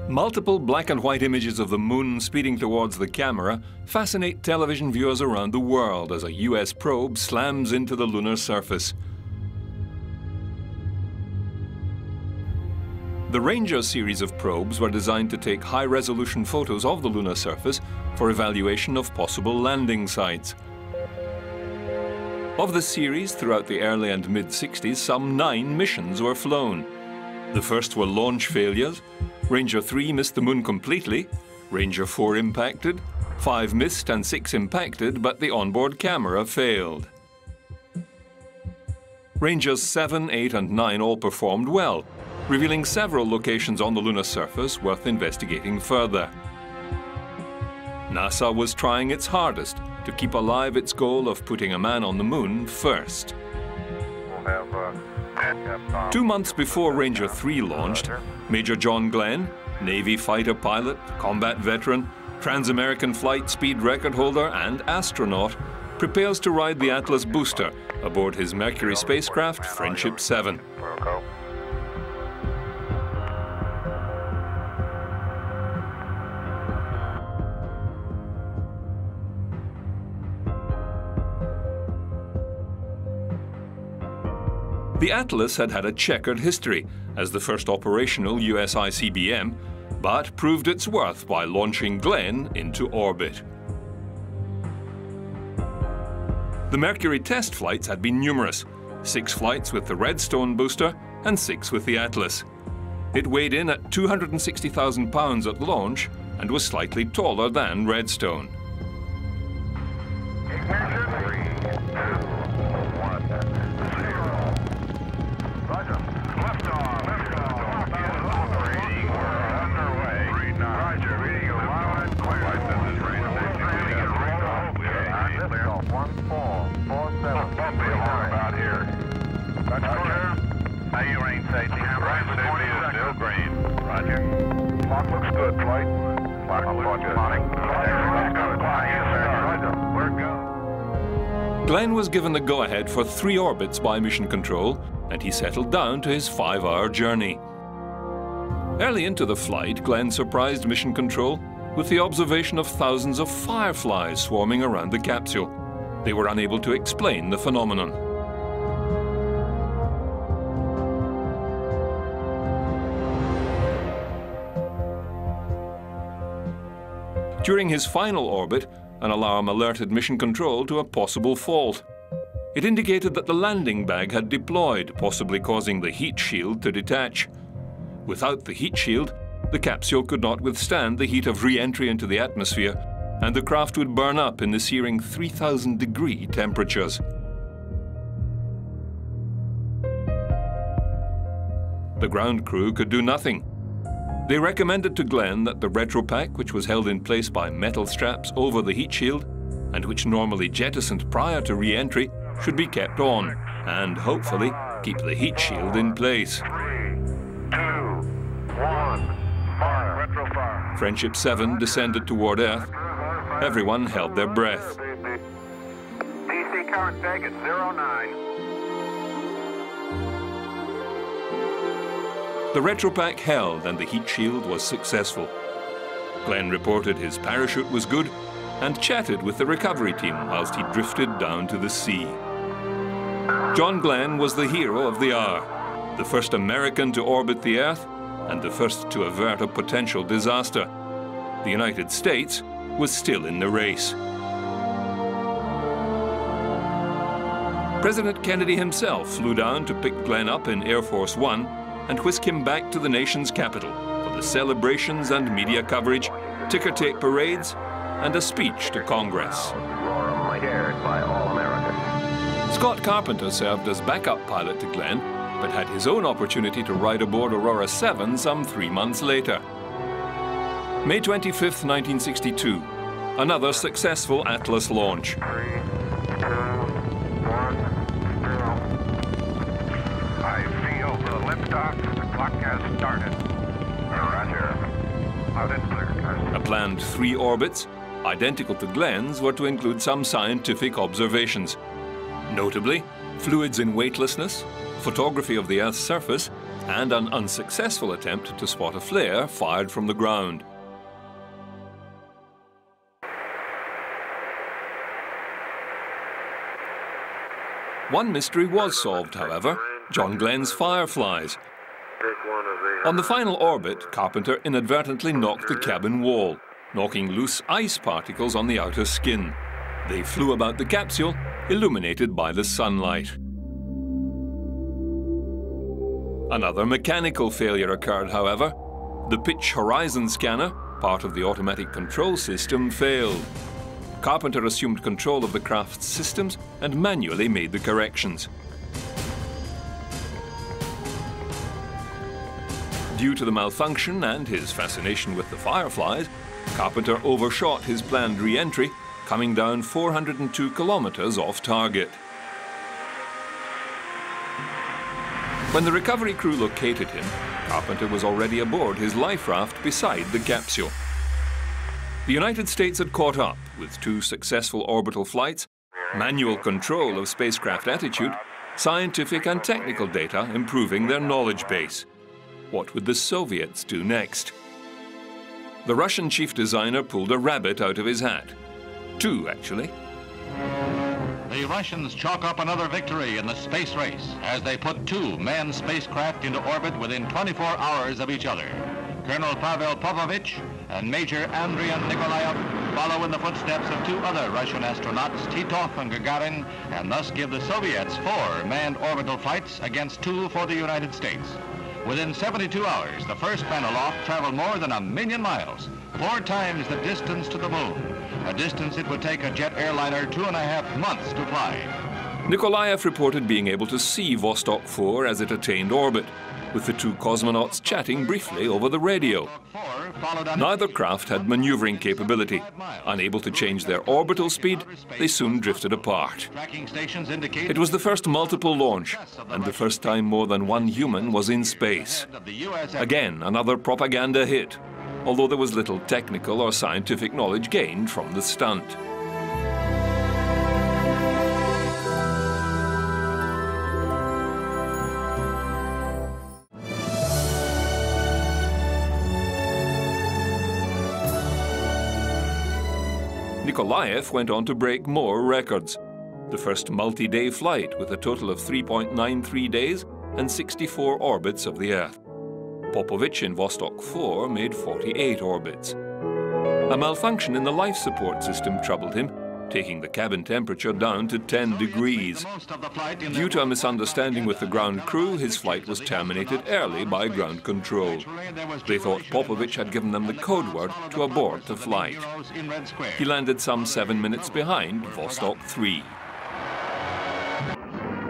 Multiple black and white images of the moon speeding towards the camera fascinate television viewers around the world as a US probe slams into the lunar surface. The Ranger series of probes were designed to take high-resolution photos of the lunar surface for evaluation of possible landing sites. Of the series, throughout the early and mid-60s, some 9 missions were flown. The first were launch failures. Ranger 3 missed the moon completely, Ranger 4 impacted, 5 missed and 6 impacted, but the onboard camera failed. Rangers 7, 8 and 9 all performed well, revealing several locations on the lunar surface worth investigating further. NASA was trying its hardest to keep alive its goal of putting a man on the moon first. 2 months before Ranger 3 launched, Major John Glenn, Navy fighter pilot, combat veteran, Trans-American flight speed record holder and astronaut, prepares to ride the Atlas booster aboard his Mercury spacecraft Friendship 7. The Atlas had had a checkered history as the first operational US ICBM, but proved its worth by launching Glenn into orbit. The Mercury test flights had been numerous, 6 flights with the Redstone booster and 6 with the Atlas. It weighed in at 260,000 pounds at launch and was slightly taller than Redstone. Glenn was given the go-ahead for 3 orbits by Mission Control, and he settled down to his 5-hour journey. Early into the flight, Glenn surprised Mission Control with the observation of thousands of fireflies swarming around the capsule. They were unable to explain the phenomenon. During his final orbit, an alarm alerted Mission Control to a possible fault. It indicated that the landing bag had deployed, possibly causing the heat shield to detach. Without the heat shield, the capsule could not withstand the heat of re-entry into the atmosphere, and the craft would burn up in the searing 3,000-degree temperatures. The ground crew could do nothing. They recommended to Glenn that the retropack, which was held in place by metal straps over the heat shield, and which normally jettisoned prior to re-entry, should be kept on, and hopefully keep the heat shield in place. 3, 2, 1, fire. Retrofire. Friendship 7 descended toward Earth. Everyone held their breath. DC current take at 09. The retropack held and the heat shield was successful. Glenn reported his parachute was good and chatted with the recovery team whilst he drifted down to the sea. John Glenn was the hero of the hour, the first American to orbit the Earth and the first to avert a potential disaster. The United States was still in the race. President Kennedy himself flew down to pick Glenn up in Air Force One and whisk him back to the nation's capital for the celebrations and media coverage, ticker tape parades, and a speech to Congress. Scott Carpenter served as backup pilot to Glenn, but had his own opportunity to ride aboard Aurora 7 some 3 months later. May 25th, 1962, another successful Atlas launch. 3, 2, 1, 0. I feel the liftoff. The clock has started. Roger. Out and clear. A planned 3 orbits, identical to Glenn's, were to include some scientific observations. Notably, fluids in weightlessness, photography of the Earth's surface, and an unsuccessful attempt to spot a flare fired from the ground. One mystery was solved, however: John Glenn's fireflies. On the final orbit, Carpenter inadvertently knocked the cabin wall, knocking loose ice particles on the outer skin. They flew about the capsule, illuminated by the sunlight. Another mechanical failure occurred, however. The pitch horizon scanner, part of the automatic control system, failed. Carpenter assumed control of the craft's systems and manually made the corrections. Due to the malfunction and his fascination with the fireflies, Carpenter overshot his planned re-entry, coming down 402 kilometers off target. When the recovery crew located him, Carpenter was already aboard his life raft beside the capsule. The United States had caught up with 2 successful orbital flights, manual control of spacecraft attitude, scientific and technical data improving their knowledge base. What would the Soviets do next? The Russian chief designer pulled a rabbit out of his hat. 2, actually. The Russians chalk up another victory in the space race as they put 2 manned spacecraft into orbit within 24 hours of each other. Colonel Pavel Povovich and Major Andrei Nikolaev follow in the footsteps of 2 other Russian astronauts, Titov and Gagarin, and thus give the Soviets 4 manned orbital flights against 2 for the United States. Within 72 hours, the first man aloft traveled more than 1,000,000 miles, 4 times the distance to the moon, a distance it would take a jet airliner 2.5 months to fly. Nikolaev reported being able to see Vostok 4 as it attained orbit, with the 2 cosmonauts chatting briefly over the radio. Neither craft had maneuvering capability. Unable to change their orbital speed, they soon drifted apart. It was the first multiple launch, and the first time more than 1 human was in space. Again, another propaganda hit, although there was little technical or scientific knowledge gained from the stunt. Nikolaev went on to break more records. The first multi-day flight with a total of 3.93 days and 64 orbits of the Earth. Popovich in Vostok 4 made 48 orbits. A malfunction in the life support system troubled him, taking the cabin temperature down to 10 degrees. Due to a misunderstanding with the ground crew, his flight was terminated early by ground control. They thought Popovich had given them the code word to abort the flight. He landed some 7 minutes behind Vostok 3.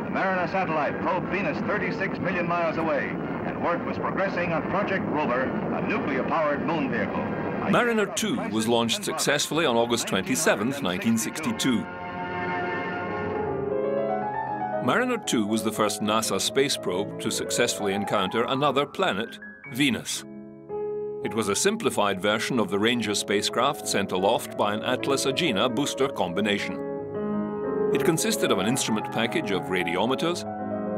The Mariner satellite probed Venus 36 million miles away, and work was progressing on Project Rover, a nuclear-powered moon vehicle. Mariner 2 was launched successfully on August 27, 1962. Mariner 2 was the first NASA space probe to successfully encounter another planet, Venus. It was a simplified version of the Ranger spacecraft sent aloft by an Atlas-Agena booster combination. It consisted of an instrument package of radiometers,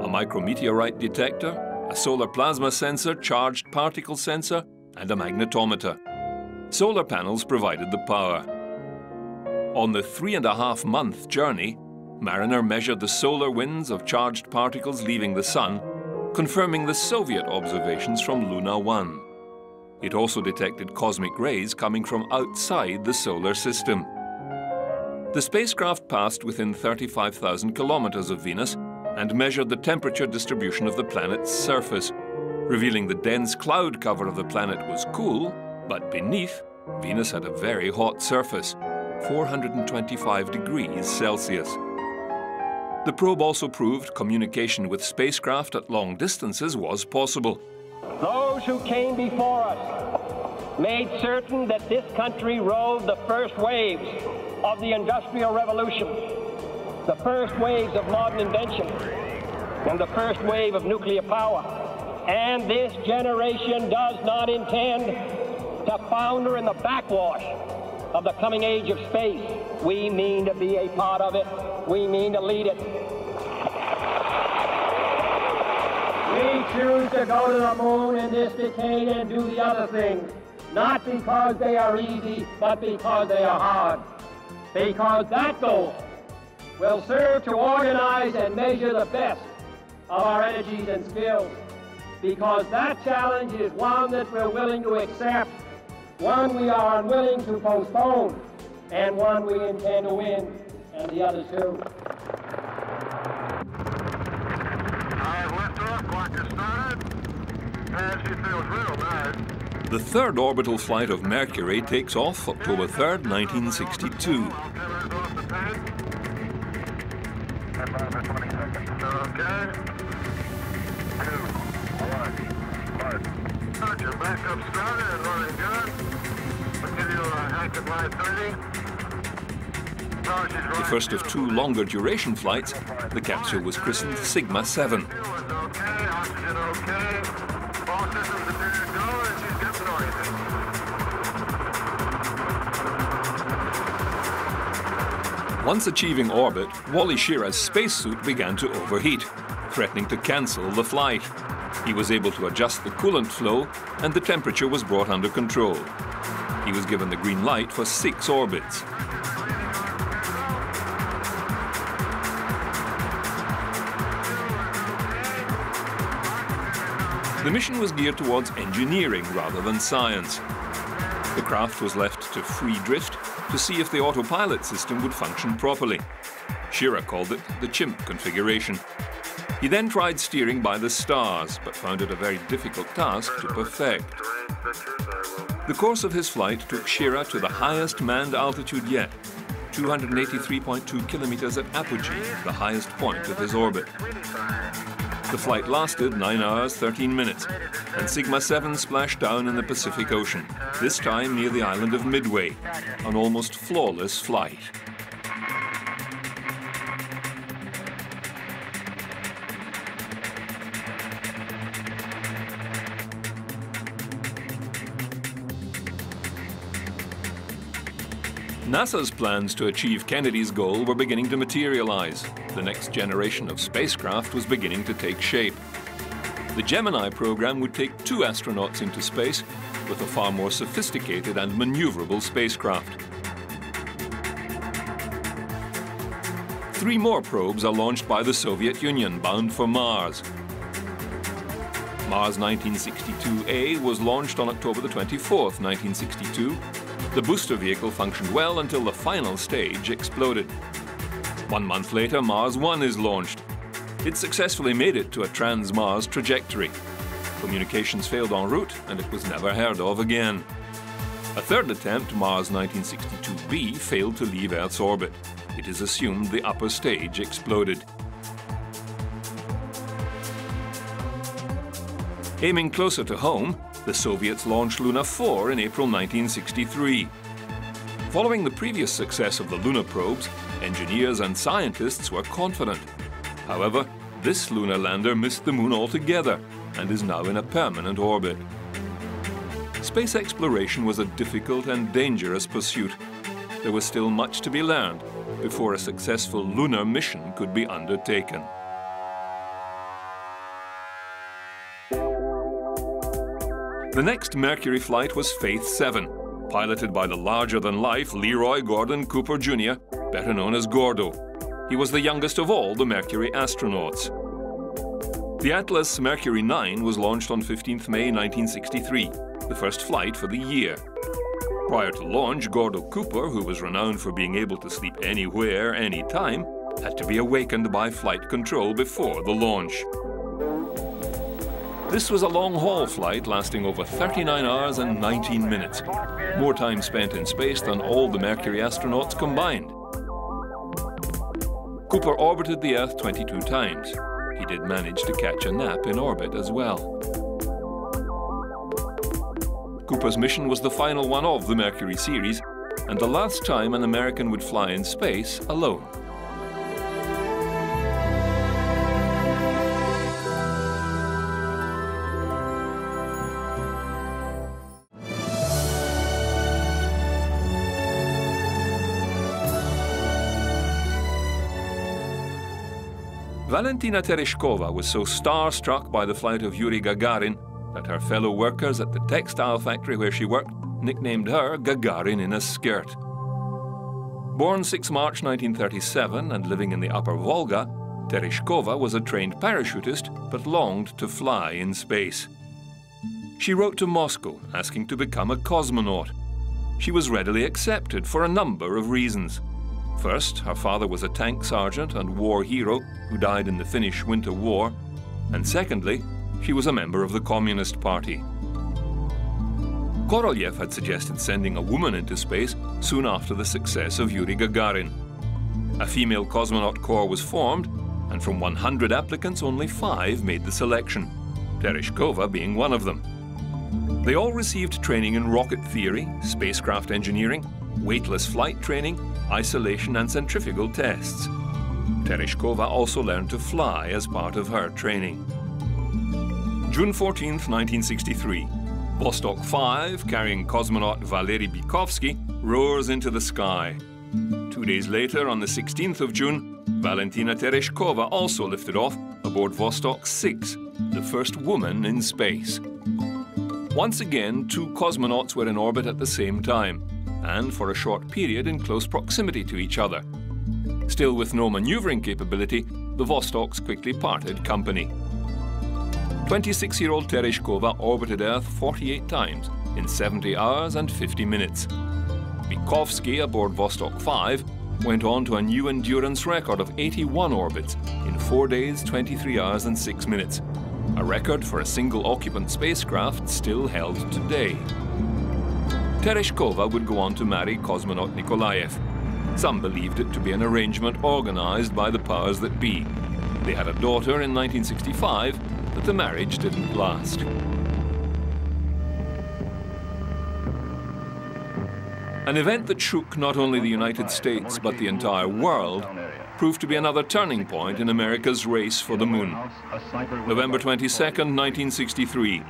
a micrometeorite detector, a solar plasma sensor, charged particle sensor, and a magnetometer. Solar panels provided the power. On the 3.5-month journey, Mariner measured the solar winds of charged particles leaving the Sun, confirming the Soviet observations from Luna 1. It also detected cosmic rays coming from outside the solar system. The spacecraft passed within 35,000 kilometers of Venus and measured the temperature distribution of the planet's surface, revealing the dense cloud cover of the planet was cool, but beneath, Venus had a very hot surface, 425 degrees Celsius. The probe also proved communication with spacecraft at long distances was possible. Those who came before us made certain that this country rode the first waves of the Industrial Revolution, the first waves of modern invention, and the first wave of nuclear power. And this generation does not intend to founder in the backwash of the coming age of space. We mean to be a part of it. We mean to lead it. We choose to go to the moon in this decade and do the other things, not because they are easy, but because they are hard. Because that goal will serve to organize and measure the best of our energies and skills. Because that challenge is one that we're willing to accept, one we are unwilling to postpone, and one we intend to win, and the others too. The third orbital flight of Mercury takes off October 3rd, 1962. The first of two longer duration flights, the capsule was christened Sigma 7. Once achieving orbit, Wally Schirra's spacesuit began to overheat, threatening to cancel the flight. He was able to adjust the coolant flow, and the temperature was brought under control. He was given the green light for 6 orbits. The mission was geared towards engineering rather than science. The craft was left to free drift to see if the autopilot system would function properly. Schirra called it the chimp configuration. He then tried steering by the stars, but found it a very difficult task to perfect. The course of his flight took Schirra to the highest manned altitude yet, 283.2 kilometers at apogee, the highest point of his orbit. The flight lasted 9 hours, 13 minutes, and Sigma 7 splashed down in the Pacific Ocean, this time near the island of Midway, an almost flawless flight. NASA's plans to achieve Kennedy's goal were beginning to materialize. The next generation of spacecraft was beginning to take shape. The Gemini program would take 2 astronauts into space with a far more sophisticated and maneuverable spacecraft. 3 more probes are launched by the Soviet Union, bound for Mars. Mars 1962A was launched on October the 24th, 1962. The booster vehicle functioned well until the final stage exploded. 1 month later, Mars 1 is launched. It successfully made it to a trans-Mars trajectory. Communications failed en route, and it was never heard of again. A third attempt, Mars 1962B, failed to leave Earth's orbit. It is assumed the upper stage exploded. Aiming closer to home, the Soviets launched Luna 4 in April 1963. Following the previous success of the lunar probes, engineers and scientists were confident. However, this lunar lander missed the moon altogether and is now in a permanent orbit. Space exploration was a difficult and dangerous pursuit. There was still much to be learned before a successful lunar mission could be undertaken. The next Mercury flight was Faith 7, piloted by the larger-than-life Leroy Gordon Cooper Jr., better known as Gordo. He was the youngest of all the Mercury astronauts. The Atlas Mercury 9 was launched on 15th May 1963, the first flight for the year. Prior to launch, Gordo Cooper, who was renowned for being able to sleep anywhere, anytime, had to be awakened by flight control before the launch. This was a long-haul flight lasting over 39 hours and 19 minutes, more time spent in space than all the Mercury astronauts combined. Cooper orbited the Earth 22 times. He did manage to catch a nap in orbit as well. Cooper's mission was the final one of the Mercury series, and the last time an American would fly in space alone. Valentina Tereshkova was so starstruck by the flight of Yuri Gagarin that her fellow workers at the textile factory where she worked nicknamed her Gagarin in a skirt. Born 6 March 1937 and living in the Upper Volga, Tereshkova was a trained parachutist but longed to fly in space. She wrote to Moscow asking to become a cosmonaut. She was readily accepted for a number of reasons. First, her father was a tank sergeant and war hero who died in the Finnish Winter War. And secondly, she was a member of the Communist Party. Korolev had suggested sending a woman into space soon after the success of Yuri Gagarin. A female cosmonaut corps was formed, and from 100 applicants, only 5 made the selection, Tereshkova being one of them. They all received training in rocket theory, spacecraft engineering, weightless flight training, isolation and centrifugal tests. Tereshkova also learned to fly as part of her training. June 14, 1963, Vostok 5, carrying cosmonaut Valery Bykovsky, roars into the sky. 2 days later, on the 16th of June, Valentina Tereshkova also lifted off aboard Vostok 6, the first woman in space. Once again, 2 cosmonauts were in orbit at the same time, and for a short period in close proximity to each other. Still with no maneuvering capability, the Vostoks quickly parted company. 26-year-old Tereshkova orbited Earth 48 times in 70 hours and 50 minutes. Bykovsky aboard Vostok 5 went on to a new endurance record of 81 orbits in 4 days, 23 hours and 6 minutes, a record for a single-occupant spacecraft still held today. Tereshkova would go on to marry cosmonaut Nikolaev. Some believed it to be an arrangement organized by the powers that be. They had a daughter in 1965, but the marriage didn't last. An event that shook not only the United States but the entire world proved to be another turning point in America's race for the moon. November 22nd, 1963,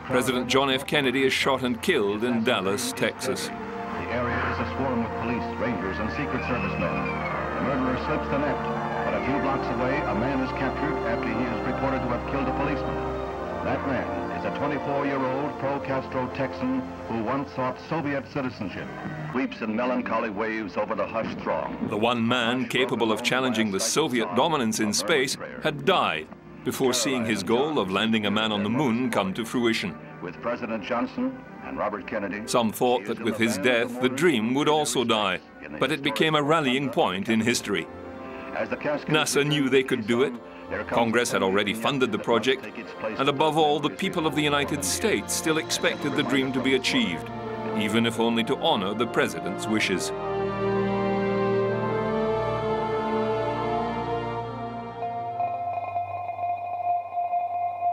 President John F. Kennedy is shot and killed in Dallas, Texas. The area is a swarm with police, rangers, and Secret Service men. The murderer slips the net, but a few blocks away, a man is captured after he is reported to have killed a policeman. That man is a 24-year-old pro-Castro Texan who once sought Soviet citizenship. Weeps in melancholy waves over the hushed throng. The one man capable of challenging the Soviet dominance in space had died before seeing his goal of landing a man on the moon come to fruition. With President Johnson and Robert Kennedy, some thought that with his death, the dream would also die, but it became a rallying point in history. NASA knew they could do it. Congress had already funded the project, and above all, the people of the United States still expected the dream to be achieved, even if only to honor the president's wishes.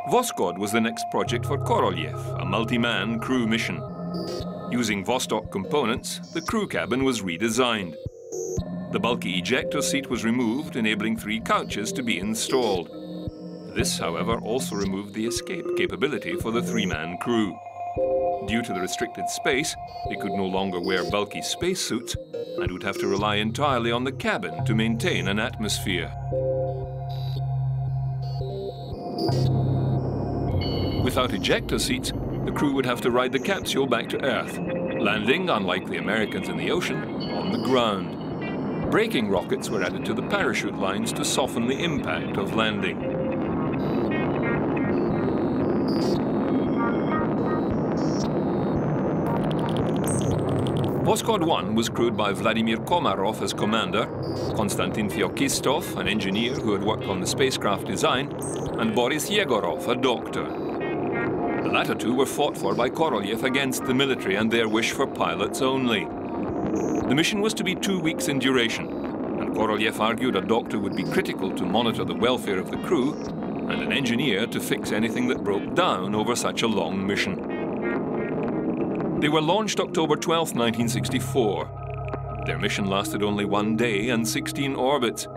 Voskhod was the next project for Korolev, a multi-man crew mission. Using Vostok components, the crew cabin was redesigned. The bulky ejector seat was removed, enabling 3 couches to be installed. This, however, also removed the escape capability for the 3-man crew. Due to the restricted space, they could no longer wear bulky spacesuits and would have to rely entirely on the cabin to maintain an atmosphere. Without ejector seats, the crew would have to ride the capsule back to Earth, landing, unlike the Americans in the ocean, on the ground. Braking rockets were added to the parachute lines to soften the impact of landing. Voskhod 1 was crewed by Vladimir Komarov as commander, Konstantin Feokistov, an engineer who had worked on the spacecraft design, and Boris Yegorov, a doctor. The latter 2 were fought for by Korolev against the military and their wish for pilots only. The mission was to be 2 weeks in duration, and Korolev argued a doctor would be critical to monitor the welfare of the crew and an engineer to fix anything that broke down over such a long mission. They were launched October 12, 1964. Their mission lasted only 1 day and 16 orbits.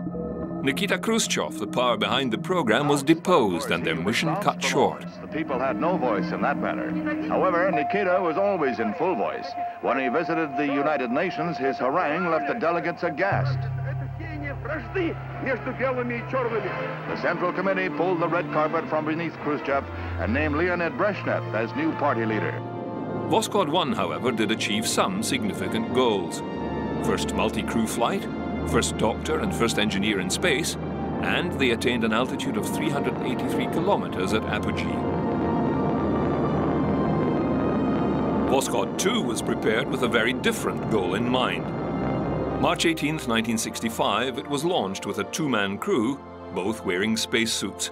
Nikita Khrushchev, the power behind the program, was deposed and their mission cut short. The people had no voice in that matter. However, Nikita was always in full voice. When he visited the United Nations, his harangue left the delegates aghast. The Central Committee pulled the red carpet from beneath Khrushchev and named Leonid Brezhnev as new party leader. Voskhod 1, however, did achieve some significant goals. First multi-crew flight, first doctor and first engineer in space, and they attained an altitude of 383 kilometers at apogee. Voskhod 2 was prepared with a very different goal in mind. March 18, 1965, it was launched with a two-man crew, both wearing spacesuits.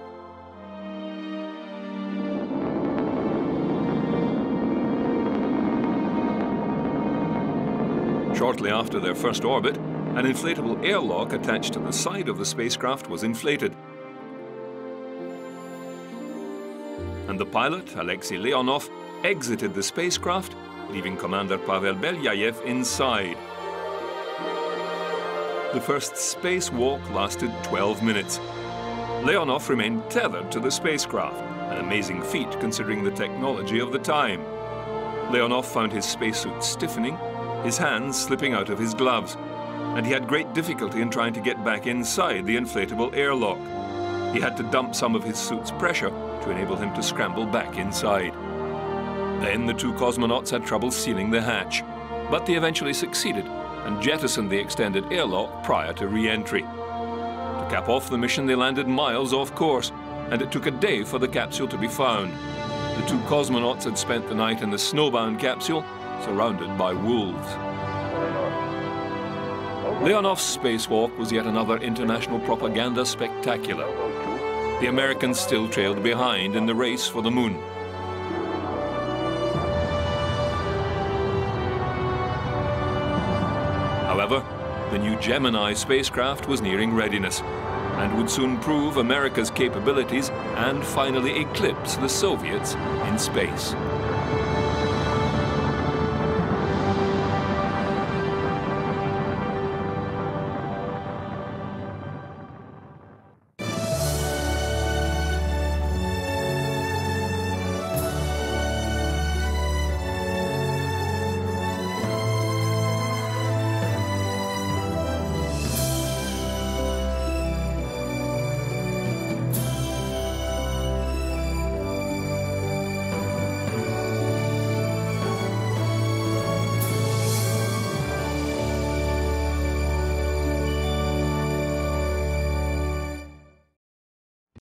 Shortly after their first orbit, an inflatable airlock attached to the side of the spacecraft was inflated. And the pilot, Alexei Leonov, exited the spacecraft, leaving Commander Pavel Belyayev inside. The first spacewalk lasted 12 minutes. Leonov remained tethered to the spacecraft, an amazing feat considering the technology of the time. Leonov found his spacesuit stiffening, his hands slipping out of his gloves, and he had great difficulty in trying to get back inside the inflatable airlock. He had to dump some of his suit's pressure to enable him to scramble back inside. Then the two cosmonauts had trouble sealing the hatch, but they eventually succeeded and jettisoned the extended airlock prior to re-entry. To cap off the mission, they landed miles off course, and it took a day for the capsule to be found. The two cosmonauts had spent the night in the snowbound capsule, surrounded by wolves. Leonov's spacewalk was yet another international propaganda spectacular. The Americans still trailed behind in the race for the moon. However, the new Gemini spacecraft was nearing readiness and would soon prove America's capabilities and finally eclipse the Soviets in space.